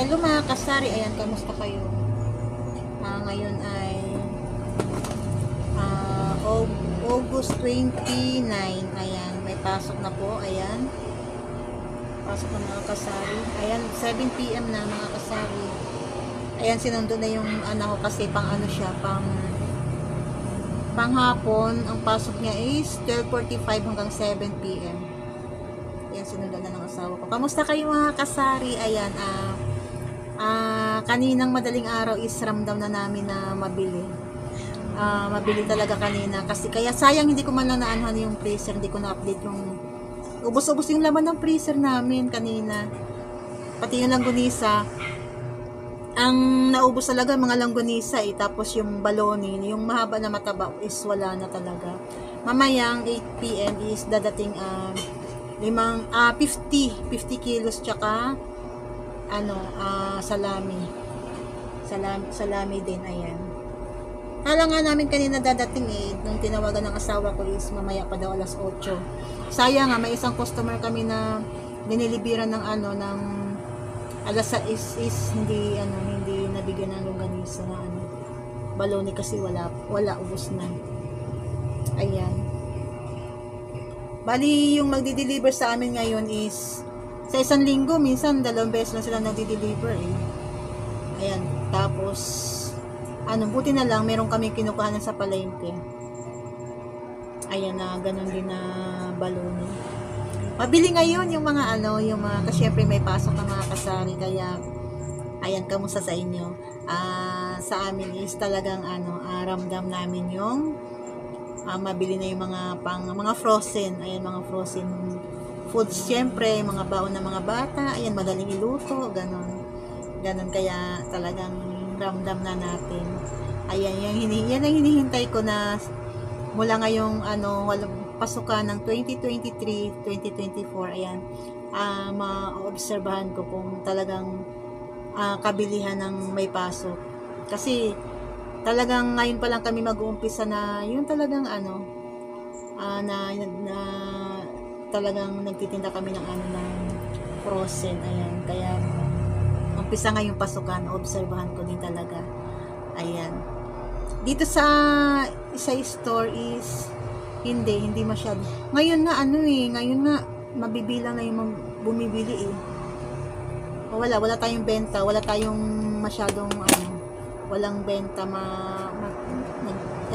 Hello mga kasari, ayan, kamusta kayo? Ngayon ay August 29, ayan, may pasok na po, ayan. Pasok na mga kasari. Ayan, 7 PM na mga kasari. Ayan, sinundo na yung anak ko kasi pang ano siya, panghapon. Ang pasok niya is 12:45 hanggang 7 PM. Ayan, sinundo na ng asawa ko. Kamusta kayo mga kasari? Ayan, kaninang madaling araw is ramdam na namin na mabili. Mabili talaga kanina kasi kaya sayang hindi ko man lang naanohan yung freezer, hindi ko na-update yung ubos-ubos yung laman ng freezer namin kanina. Pati yung langgunisa, ang naubos talaga mga langgunisa tapos yung baloney, yung mahaba na mataba is wala na talaga. Mamayang 8 PM is dadating 50 kilos tsaka salami din, ayan. Kala nga namin kanina dadating nung tinawagan ng asawa ko is mamaya pa daw 8:00. Sayang nga, may isang customer kami na diniliberan ng ng 6:00 is hindi nabigyan ng longganisa na baloney kasi wala, ubos na. Ayan. Bali, yung magdi-deliver sa amin ngayon is sa isang linggo, minsan 2 beses lang sila nagdi-deliver Ayan. Tapos, buti na lang, meron kami kinukuhanan sa palengke. Ayan na, ganun din na baloney. Mabili ngayon yung mga kasi syempre may pasok na mga kasari, kaya, ayan, kamusta sa inyo? Sa amin is talagang, ramdam namin yung, mabili na yung mga frozen, ayan, mga frozen foods, syempre, mga baon ng mga bata, ayan, madaling iluto, ganun, kaya talagang ramdam na natin. Ayan, yan ang hinihintay ko na mula ngayong pasukan ng 2023, 2024, ayan, maobserbahan ko kung talagang kabilihan ng may pasok. Kasi talagang ngayon pa lang kami mag-uumpisa na yun talagang talagang nagtitinda kami ng ng frozen, ayan. Kaya umpisa ngayong pasukan, obserbahan ko din talaga. Ayan. Dito sa isa store is hindi masyado. Ngayon na ngayon na mabibilang na yung bumibili wala tayong benta, wala tayong masyadong walang benta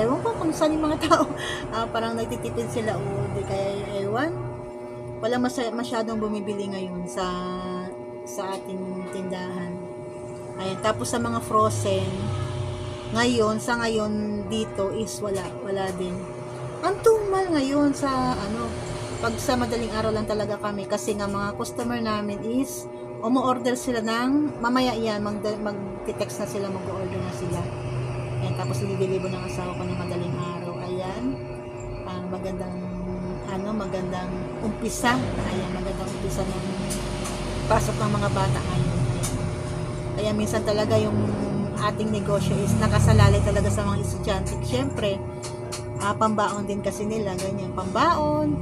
ewan ko kung saan yung mga tao parang nagtitipid sila di kaya ewan, wala masyadong bumibili ngayon sa ating tindahan. Ayan, tapos sa mga frozen sa ngayon dito is wala din. Ang tumal ngayon sa pag sa madaling araw lang talaga kami kasi nga mga customer namin is umu-order sila ng mamaya yan, mag-text na sila, mag-order na sila. Ayan, tapos i-deliver ng asawa ko ng madaling araw. Ayan, magandang umpisa. Ayan, magandang umpisa ng pasok ng mga bata ngayon. Kaya minsan talaga yung ating negosyo is nakasalalay talaga sa mga estudyante. Siyempre, pambaon din kasi nila, ganyan, pambaon,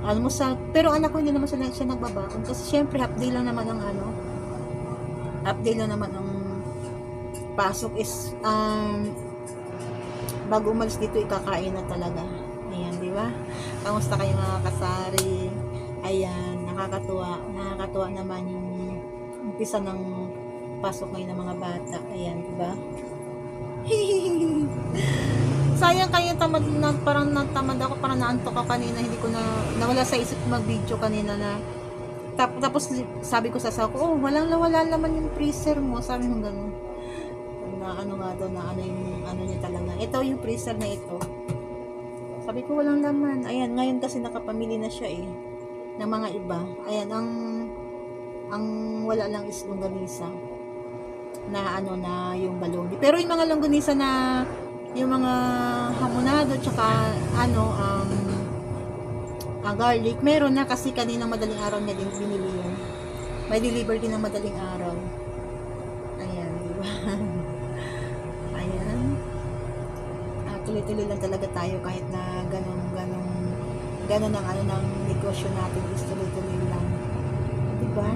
almusal. Pero anak ko hindi naman siya nagbabaon kasi siyempre half day lang naman ang pasok is bago umalis dito ikakain na talaga. Ayan, di ba? Kamusta kayo mga kasari? Ayan, nakakatuwa naman yung umpisa ng pasok ngayon ng mga bata. Ayan, di ba? Sayang kayo, parang natamad ako, parang naantok ako kanina, hindi ko nawala sa isip mag-video kanina na tapos sabi ko sa asawa ko, wala laman yung freezer mo, sabi mo gano'n. Na niya talaga. Ito yung freezer na ito. Sabi ko walang laman. Ayan, ngayon kasi nakapamili na siya ng mga iba. Ayan, ang wala lang is longganisa na na yung baloney. Pero yung mga longganisa na yung mga hamonado tsaka garlic, meron na kasi kaninang madaling araw niya din binili yun. May deliver din ng madaling araw. Ayan, di ba? Ayan. Tuloy-tuloy lang talaga tayo kahit na ganun ang ng negosyo natin is tuloy-tuloy lang. Di ba?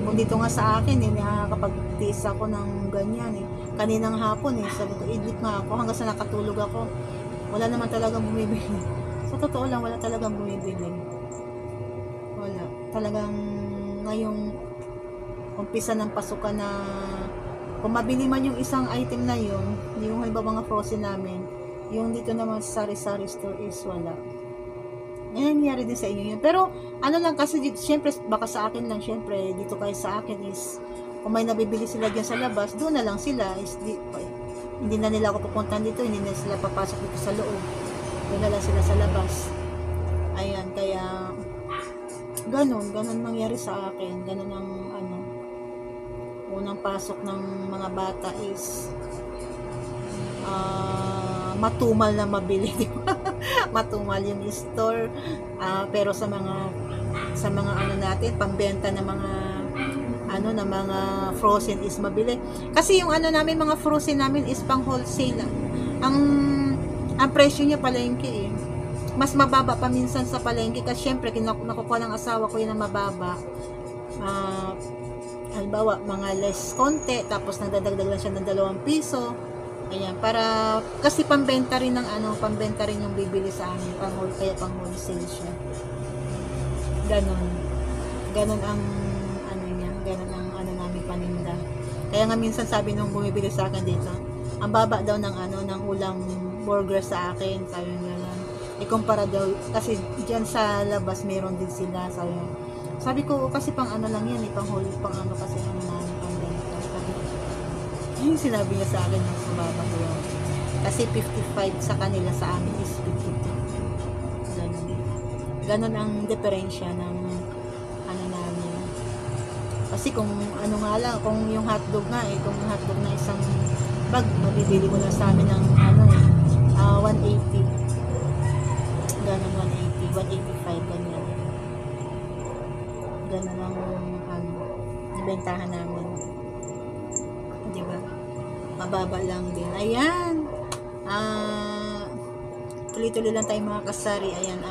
Kung dito nga sa akin, nakakapag-taste ako ng ganyan eh. Kaninang hapon eh, sabi ko, idlit nga ako hanggang sa nakatulog ako. Wala naman talagang bumibili. Sa totoo lang, wala talagang bumibili. Wala. Talagang ngayong umpisa ng pasukan na kung mabili man yung isang item na yun, yung halimbawa mga frozen namin, yung dito naman sa sari-sari store is wala. Nangyari din sa inyo yun. Pero ano lang kasi syempre baka sa akin lang, syempre dito kayo sa akin is kung may nabibili sila dyan sa labas, doon na lang sila is hindi na nila ako pupuntahan dito, hindi na sila papasok dito sa loob, doon na lang sila sa labas. Ayan, kaya ganun nangyari sa akin. Ganun ang unang pasok ng mga bata is matumal na mabili, di ba? Matumal yung store, pero sa mga natin pambenta ng mga na mga frozen is mabili. Kasi yung namin mga frozen namin is pang wholesale. Ang presyo niya palengke eh. Mas mababa pa minsan sa palengke kasi syempre nakukuha ng asawa ko yun ang mababa. Halimbawa mga less konti, tapos nagdadagdag lang siya ng 2 piso. Ayan, para kasi pambenta rin pambenta rin yung bibili sa amin, kaya pang wholesale siya. Ganon ang ganon ang namin paninda. Kaya nga minsan sabi nung bumibili sa akin dito, ang baba daw ng ulang burger sa akin, sabi niya lang. Ikumpara daw kasi diyan sa labas meron din sila, sabi ko kasi pang lang yan pang kasi namin pambenta. Yung sinabi niya sa akin yung sumaba ko yun. Kasi 55 sa kanila, sa amin is 52. Ganon ang diferensya ng namin. Kasi kung nga lang, kung yung hotdog nga kung yung hotdog na isang bag, mabibili ko na sa amin ng 180. Ganon 180, 185, ganyan. Ganon ang ibentahan namin. Diba? Mababa lang din. Ayan. Tuloy-tuloy lang tayo mga kasari. Ayan.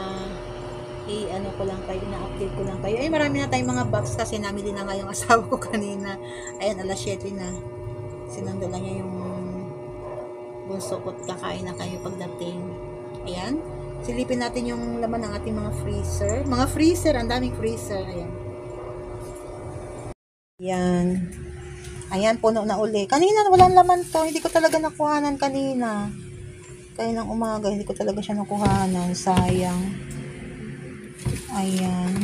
Ko lang kayo, na-update ko lang kayo. Ay, marami na tayong mga box kasi namili na nga yung asawa ko kanina. Ayan, alas 7 na. Sinando lang niya yung bunso ko. Kakain na kayo pagdating. Ayan. Silipin natin yung laman ng ating mga freezer. Mga freezer, ang daming freezer. Ayan. Ayan. Ayan, puno na uli. Kanina walang laman to. Hindi ko talaga nakuhanan kanina. Kaya ng umaga, hindi ko talaga siya nakuhanan. Sayang. Ayan.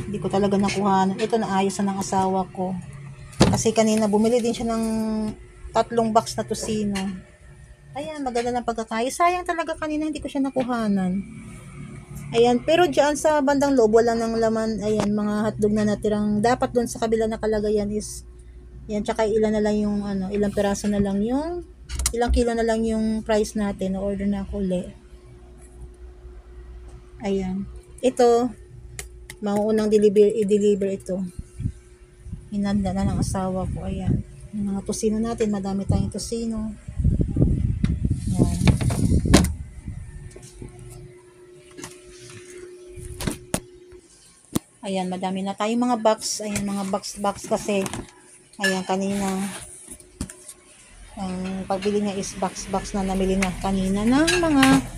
Hindi ko talaga nakuhanan. Ito naayos na ng asawa ko. Kasi kanina bumili din siya ng 3 box na tosino. Ayan, maganda ng pagkakaya. Sayang talaga kanina, hindi ko siya nakuhanan. Ayan, pero dyan sa bandang loob, wala nang laman. Ayan, mga hotdog na natirang. Dapat doon sa kabila na kalagayan is, yan, tsaka ilan na lang yung, ilang peraso na lang yung, ilang kilo na lang yung price natin. Na-order na ako ulit. Ayan. Ito, mauunang i-deliver ito. Hinanda na ng asawa ko. Ayan. Yung mga tosino natin, madami tayong tosino. Ayan. Ayan, madami na tayong mga box. Ayan, mga box kasi. Ayan, kanina. Ang pagbili niya is box na namili na kanina ng mga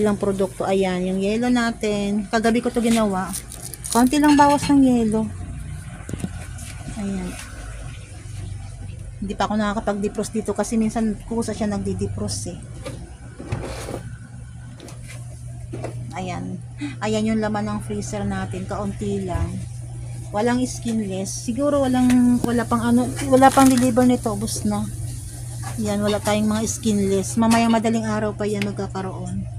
ilang produkto. Ayan, yung yelo natin. Kagabi ko to ginawa. Konti lang bawas ng yelo. Ayan. Hindi pa ako nakakapag-defrost dito kasi minsan kusa siya nagdi-defrost eh. Ayan. Ayan yung laman ng freezer natin. Kaunti lang. Walang skinless. Siguro wala pang deliver nito. Ubus na. Yan, wala tayong mga skinless. Mamayang madaling araw pa yan magkakaroon.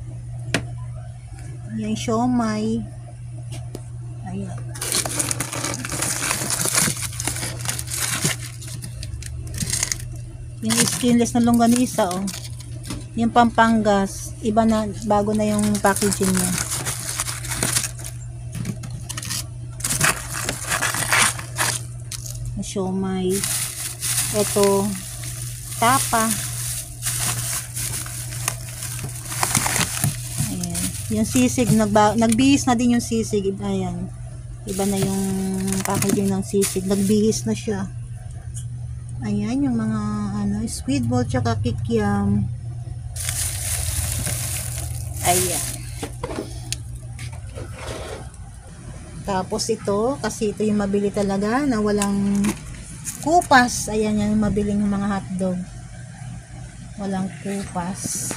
Ayan, siomay. Ayan. Yung skinless na longganisa, oh. Yung Pampangas, iba na, bago na yung packaging niya. Siomay. Ito, tapa. Ayan. Yung sisig, nagbihis na din yung sisig. Ayan. Iba na yung packaging ng sisig. Nagbihis na siya. Ayan, yung mga squid ball tsaka kikiam. Ayan. Tapos ito, kasi ito yung mabili talaga na walang kupas. Ayan yung mabiling mga hotdog. Walang kupas.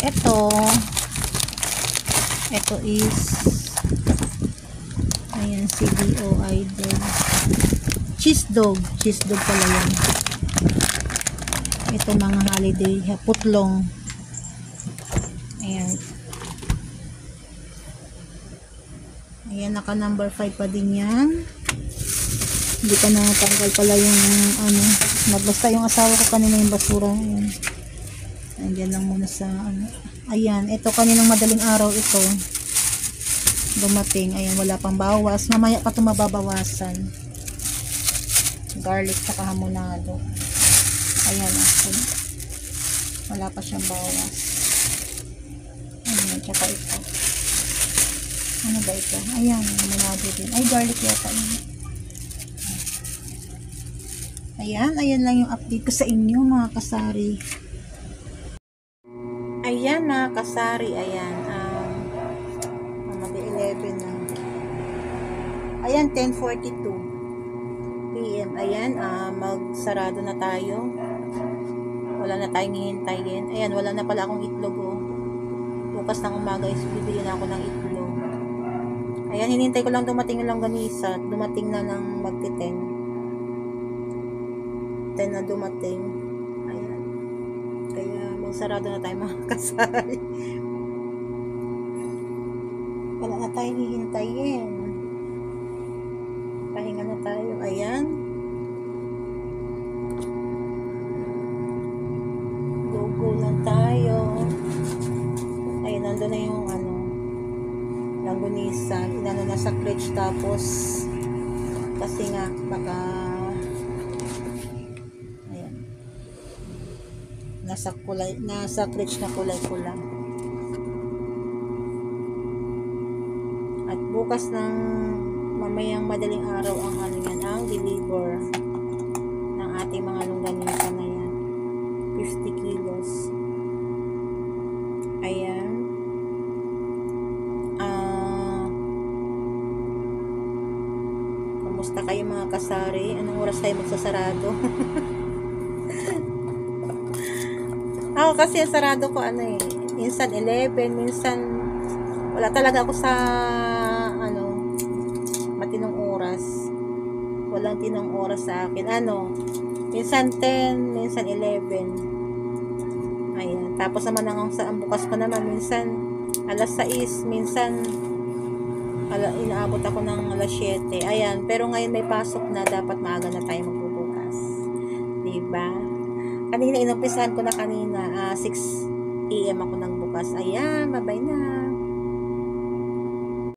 Ito is ayan, CDO Idol. Cheese dog pala yan. Ito mga holiday, putlong. Ayan. Ayan, naka number 5 pa din yan. Hindi pa natanggal pala yung nagbasta yung asawa ko kanina yung basura. Ayan. Ayan lang muna sa ayan, ito kaninang madaling araw ito. Dumating, ayan, wala pang bawas. Mamaya pa ito mababawasan. Garlic saka hamonado. Ayan, wala pa siyang bawas. Ayan, tsaka ito. Ano ba ito? Ayan, hamonado din. Ay, garlic yata yun. Ayan lang yung update ko sa inyo mga kasari. Ayan mga kasari, ayan. Mag-11 na. Ayan, 10:42 PM. Ayan, magsarado na tayo. Wala na tayong hihintayin. Ayan, wala na pala akong itlog. Bukas ng umaga is bibili na ako ng itlog. Ayan, hinintay ko lang dumating yung langganisa. Dumating na ng magti-10. 10 na dumating. Ayan. Kaya magsarado na tayo mga kasari. Wala na tayong hihintayin. Pahinga na tayo. Ayan. Go lang tayo. Ayan, nandun na yung langgunisa. Inano na sa fridge, tapos kasi nga baka ayan, nasa fridge na kulay pula. At bukas ng mamayang madaling araw ang deliver ng ating mga longganisa na yan. 50 kilos. Ayan. Kamusta kayo mga kasari? Anong oras tayo magsasarado? Ako kasi ang sarado ko minsan 11, minsan wala talaga ako sa matinong oras. Walang tinong oras sa akin. Minsan 10, minsan 11. Ayan. Tapos naman ang bukas pa naman, minsan alas 6, minsan inaabot ako ng alas 7. Ayan. Pero ngayon may pasok na, dapat maaga na tayo magbubukas. Diba? Kanina, inumpisahan ko na kanina. 6 AM ako nang bukas. Ayan. Bye-bye na.